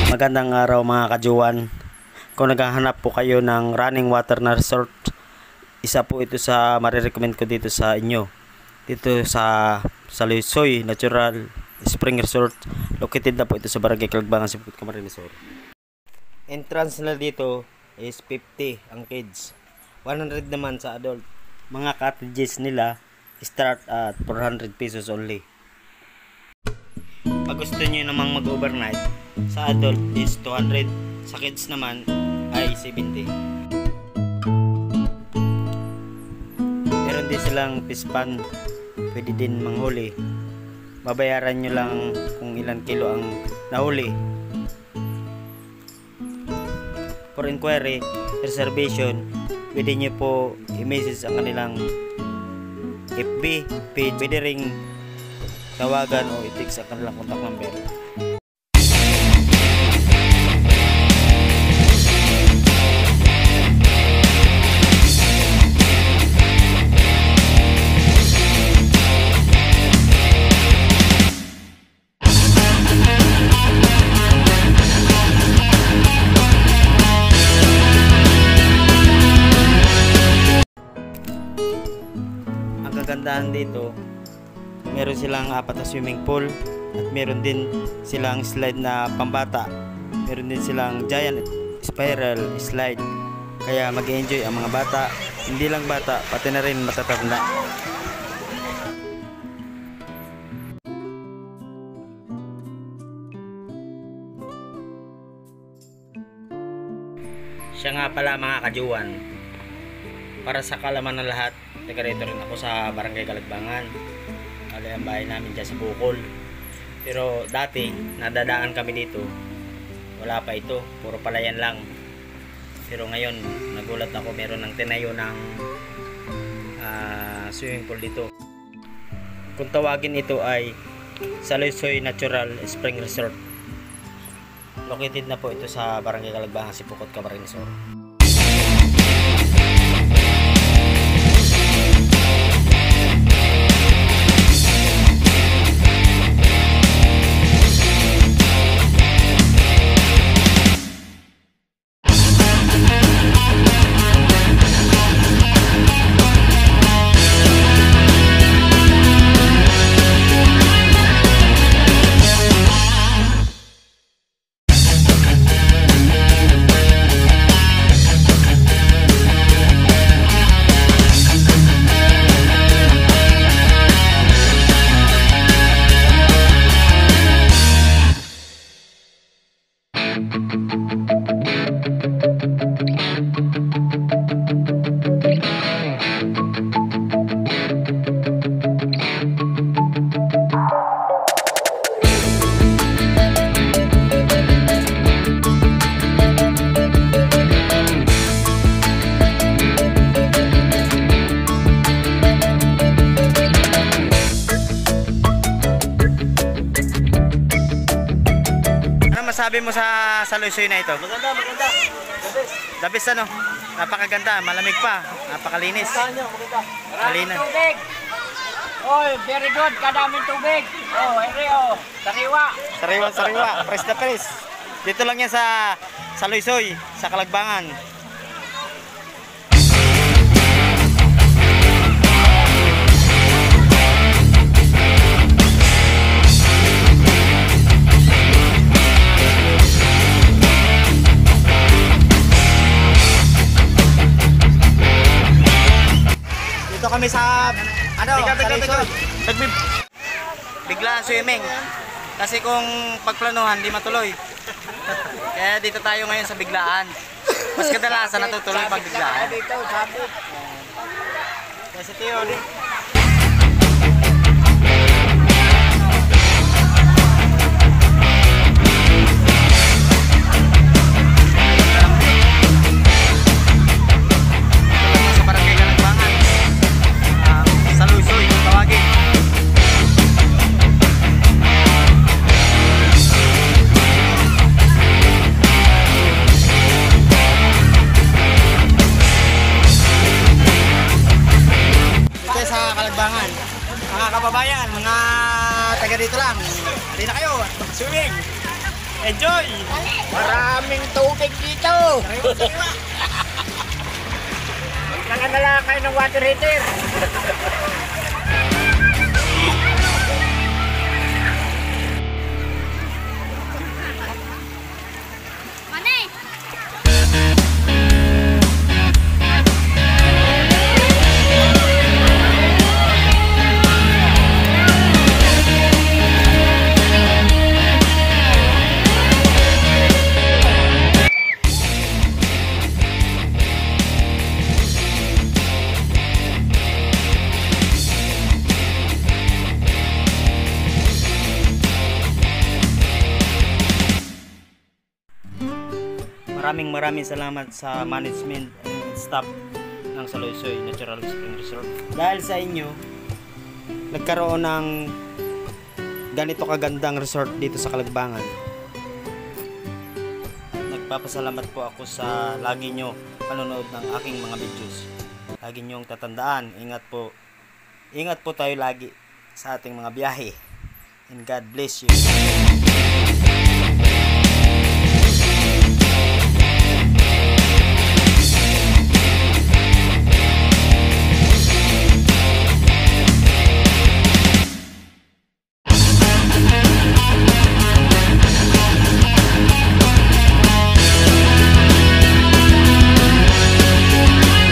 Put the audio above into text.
Magandang araw mga kajuwan. Kung naghahanap po kayo ng running water na resort, isa po ito sa marirecommend ko dito sa inyo. Dito sa Salusoy Natural Spring Resort. Located na po ito sa Barangay Kalagbangan, Sipot, Camarines Sur. Entrance nila dito is 50 ang kids. 100 naman sa adult. Mga cottages nila start at 400 pesos only. Pag gusto nyo namang mag-overnight, sa adult is 200, sa kids naman ay 70. Meron din silang fish pan, pwede din manghuli. Babayaran nyo lang kung ilang kilo ang nahuli. For inquiry, reservation, pwede nyo po i-message ang kanilang FB page, pwede ring tawagan o i-text ang kanilang contact number. Ang kagandahan dito, meron silang 4 na swimming pool at meron din silang slide na pambata. Meron din silang giant spiral slide. Kaya mag-enjoy ang mga bata, hindi lang bata, pati na rin matatanda. Siya nga pala mga kajuwan, para sa kalaman ng lahat, taga rito rin ako sa Barangay Kalagbangan. Ang bahay namin dyan sa Bukol. Pero dati nadadaan kami dito, wala pa ito, puro palayan lang. Pero ngayon nagulat ako, meron ng tinayo ng swimming pool dito. Kung tawagin, ito ay Salusoy Natural Spring Resort. Located na po ito sa Barangay Kalagbangan, Sipot, Camarines Sur. Sabi mo sa Salusoy na ito? Maganda. The best ano? Napakaganda, malamig pa, napakalinis. Maraming tubig. Oh, very good, kadaming tubig. Oh, ere oh, Sariwa, press na press. Dito lang yan sa Salusoy, sa Kalagbangan. Dito kami sa Salusoy. Bigla swimming. Kasi kung pagplanuhan di matuloy. Kaya dito tayo ngayon sa biglaan. Mas kadalasan natutuloy pag biglaan. Dito, sabi. Kasi tiyo di. Mga kababayan, mga taga dito lang, hindi na kayo, swimming. Enjoy! Maraming tubig dito. Nanganala kayo ng water heater. Maraming salamat sa management and staff ng Saloysoy Natural Spring Resort. Dahil sa inyo, nagkaroon ng ganito kagandang resort dito sa Kalagbangan. Nagpapasalamat po ako sa lagi nyo panonood ng aking mga videos. Lagi nyong tatandaan, ingat po tayo lagi sa ating mga biyahe. And God bless you.